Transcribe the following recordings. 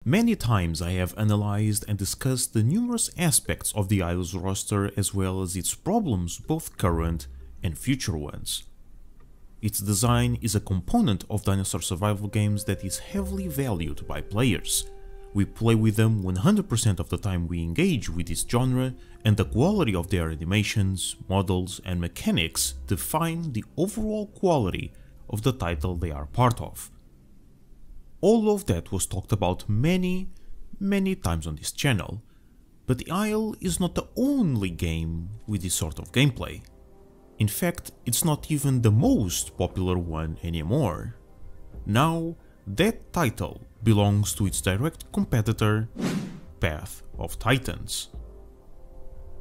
Many times I have analyzed and discussed the numerous aspects of the Isles roster as well as its problems, both current and future ones. Its design is a component of dinosaur survival games that is heavily valued by players. We play with them 100% of the time we engage with this genre, and the quality of their animations, models and mechanics define the overall quality of the title they are part of. All of that was talked about many times on this channel, but the Isle is not the only game with this sort of gameplay. In fact, it's not even the most popular one anymore. Now, that title belongs to its direct competitor, Path of Titans.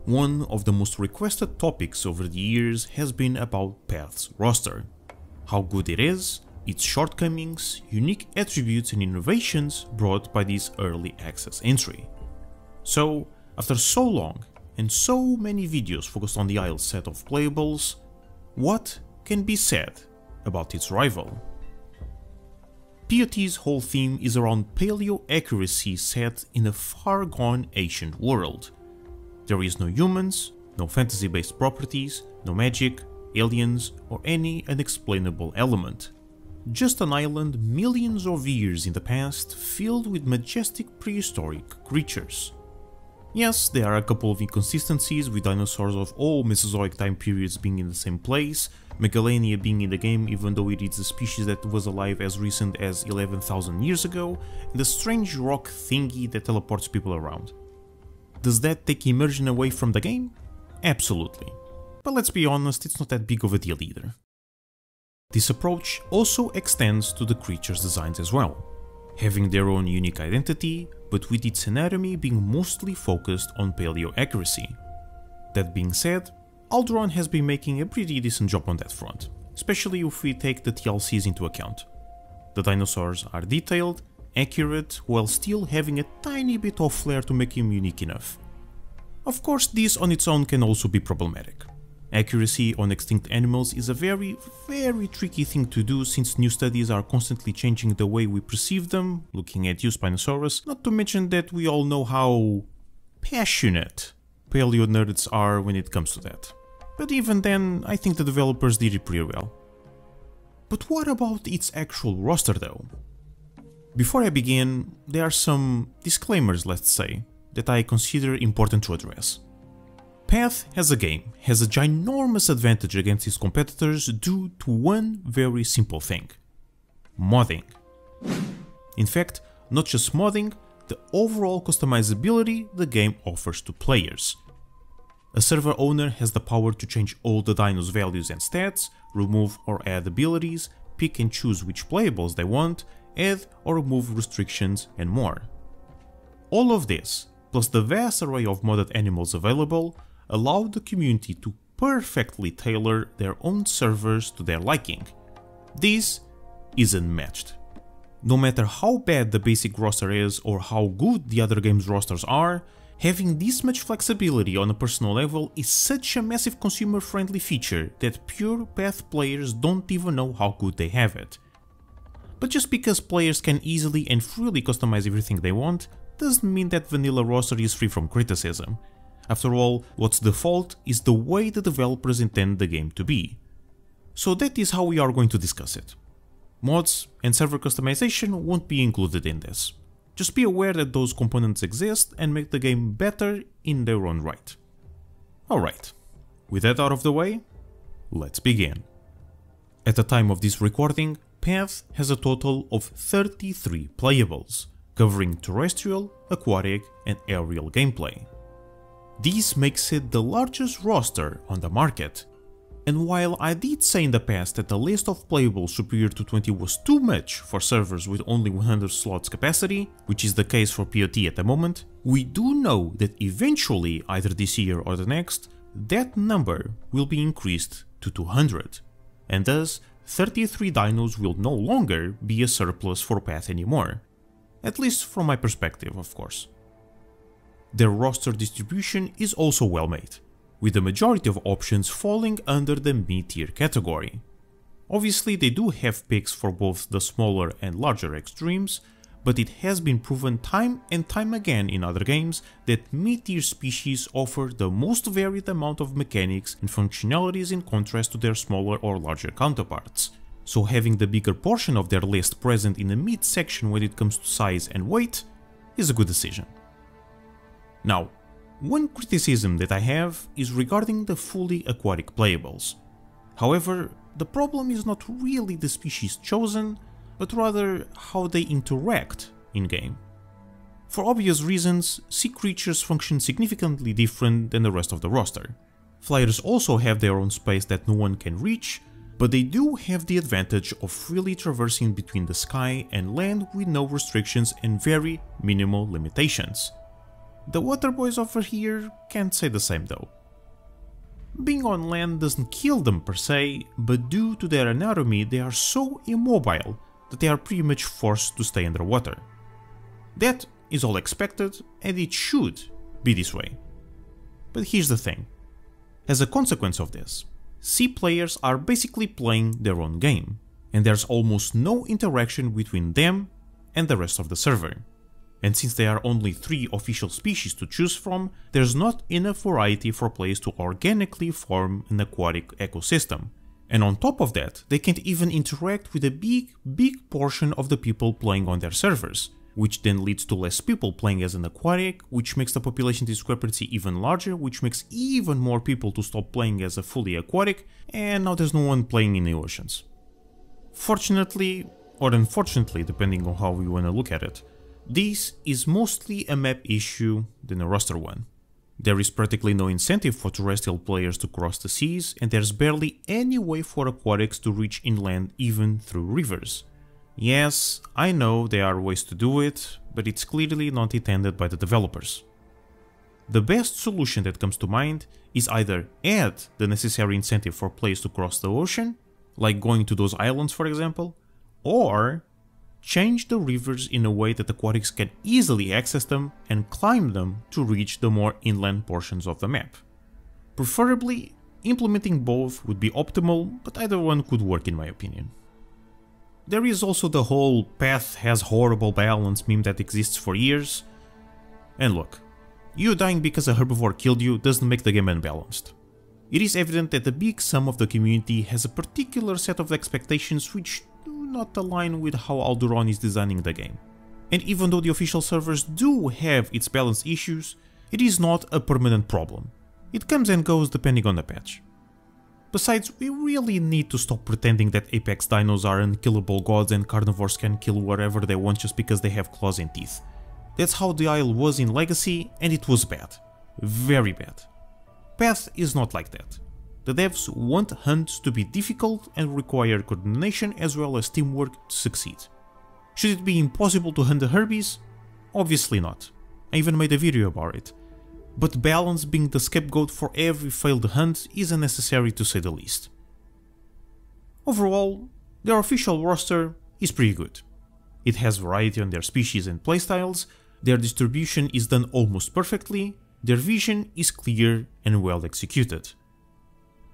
One of the most requested topics over the years has been about Path's roster. How good it is, its shortcomings, unique attributes and innovations brought by this early access entry. So, after so long and so many videos focused on the Isle's set of playables, what can be said about its rival? POT's whole theme is around paleo accuracy set in a far-gone ancient world. There is no humans, no fantasy-based properties, no magic, aliens or any unexplainable element. Just an island millions of years in the past filled with majestic prehistoric creatures. Yes, there are a couple of inconsistencies, with dinosaurs of all Mesozoic time periods being in the same place, Megalania being in the game even though it is a species that was alive as recent as 11,000 years ago, and a strange rock thingy that teleports people around. Does that take immersion away from the game? Absolutely. But let's be honest, it's not that big of a deal either. This approach also extends to the creatures' designs as well, having their own unique identity, but with its anatomy being mostly focused on paleo accuracy. That being said, Alderaan has been making a pretty decent job on that front, especially if we take the TLCs into account. The dinosaurs are detailed, accurate, while still having a tiny bit of flair to make him unique enough. Of course, this on its own can also be problematic. Accuracy on extinct animals is a very tricky thing to do, since new studies are constantly changing the way we perceive them, looking at you Spinosaurus, not to mention that we all know how passionate paleo nerds are when it comes to that. But even then, I think the developers did it pretty well. But what about its actual roster though? Before I begin, there are some disclaimers, let's say, that I consider important to address. Path as a game has a ginormous advantage against its competitors due to one very simple thing: modding. In fact, not just modding, the overall customizability the game offers to players. A server owner has the power to change all the dinos' values and stats, remove or add abilities, pick and choose which playables they want, add or remove restrictions and more. All of this, plus the vast array of modded animals available, allow the community to perfectly tailor their own servers to their liking. This is unmatched. No matter how bad the basic roster is or how good the other games' rosters are, having this much flexibility on a personal level is such a massive consumer-friendly feature that pure Path players don't even know how good they have it. But just because players can easily and freely customize everything they want, doesn't mean that vanilla roster is free from criticism. After all, what's default is the way the developers intend the game to be. So that is how we are going to discuss it. Mods and server customization won't be included in this. Just be aware that those components exist and make the game better in their own right. Alright, with that out of the way, let's begin. At the time of this recording, Path has a total of 33 playables, covering terrestrial, aquatic and aerial gameplay. This makes it the largest roster on the market. And while I did say in the past that the list of playables superior to 20 was too much for servers with only 100 slots capacity, which is the case for POT at the moment, we do know that eventually, either this year or the next, that number will be increased to 200, and thus 33 dinos will no longer be a surplus for Path anymore. At least from my perspective, of course. Their roster distribution is also well made, with the majority of options falling under the mid-tier category. Obviously they do have picks for both the smaller and larger extremes, but it has been proven time and time again in other games that mid-tier species offer the most varied amount of mechanics and functionalities in contrast to their smaller or larger counterparts. So having the bigger portion of their list present in the mid-section when it comes to size and weight is a good decision. Now, one criticism that I have is regarding the fully aquatic playables. However, the problem is not really the species chosen, but rather how they interact in-game. For obvious reasons, sea creatures function significantly different than the rest of the roster. Flyers also have their own space that no one can reach, but they do have the advantage of freely traversing between the sky and land with no restrictions and very minimal limitations. The water boys over here can't say the same though. Being on land doesn't kill them per se, but due to their anatomy they are so immobile that they are pretty much forced to stay underwater. That is all expected, and it should be this way. But here's the thing. As a consequence of this, sea players are basically playing their own game, and there's almost no interaction between them and the rest of the server. And since there are only 3 official species to choose from, there's not enough variety for players to organically form an aquatic ecosystem. And on top of that, they can't even interact with a big portion of the people playing on their servers, which then leads to less people playing as an aquatic, which makes the population discrepancy even larger, which makes even more people to stop playing as a fully aquatic, and now there's no one playing in the oceans. Fortunately, or unfortunately, depending on how we want to look at it, this is mostly a map issue than a roster one. There is practically no incentive for terrestrial players to cross the seas, and there's barely any way for aquatics to reach inland even through rivers. Yes, I know there are ways to do it, but it's clearly not intended by the developers. The best solution that comes to mind is either add the necessary incentive for players to cross the ocean, like going to those islands for example, or change the rivers in a way that aquatics can easily access them and climb them to reach the more inland portions of the map. Preferably, implementing both would be optimal, but either one could work in my opinion. There is also the whole path has horrible balance meme that exists for years. And look, you dying because a herbivore killed you doesn't make the game unbalanced. It is evident that the big sum of the community has a particular set of expectations which do not align with how Alduron is designing the game. And even though the official servers do have its balance issues, it is not a permanent problem. It comes and goes depending on the patch. Besides, we really need to stop pretending that apex dinos are unkillable gods and carnivores can kill whatever they want just because they have claws and teeth. That's how the Isle was in Legacy, and it was bad. Very bad. Path is not like that. The devs want hunts to be difficult and require coordination as well as teamwork to succeed. Should it be impossible to hunt the herbies? Obviously not. I even made a video about it. But balance being the scapegoat for every failed hunt is unnecessary to say the least. Overall, their official roster is pretty good. It has variety on their species and playstyles, their distribution is done almost perfectly, their vision is clear and well executed.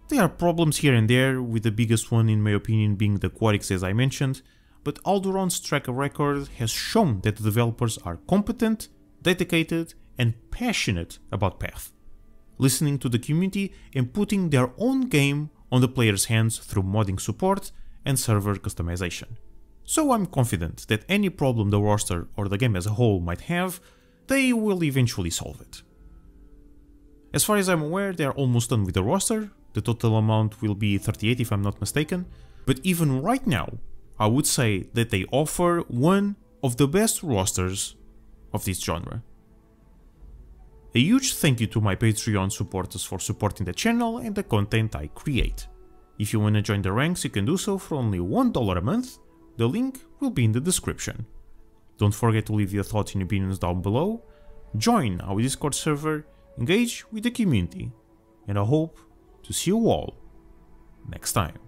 There are problems here and there, with the biggest one in my opinion being the aquatics as I mentioned, but Alduron's track record has shown that the developers are competent, dedicated, and passionate about Path, listening to the community and putting their own game on the player's hands through modding support and server customization. So I'm confident that any problem the roster or the game as a whole might have, they will eventually solve it. As far as I'm aware, they are almost done with the roster. The total amount will be 38 if I'm not mistaken, but even right now, I would say that they offer one of the best rosters of this genre. A huge thank you to my Patreon supporters for supporting the channel and the content I create. If you want to join the ranks, you can do so for only $1 a month, the link will be in the description. Don't forget to leave your thoughts and opinions down below, join our Discord server, engage with the community, and I hope to see you all next time.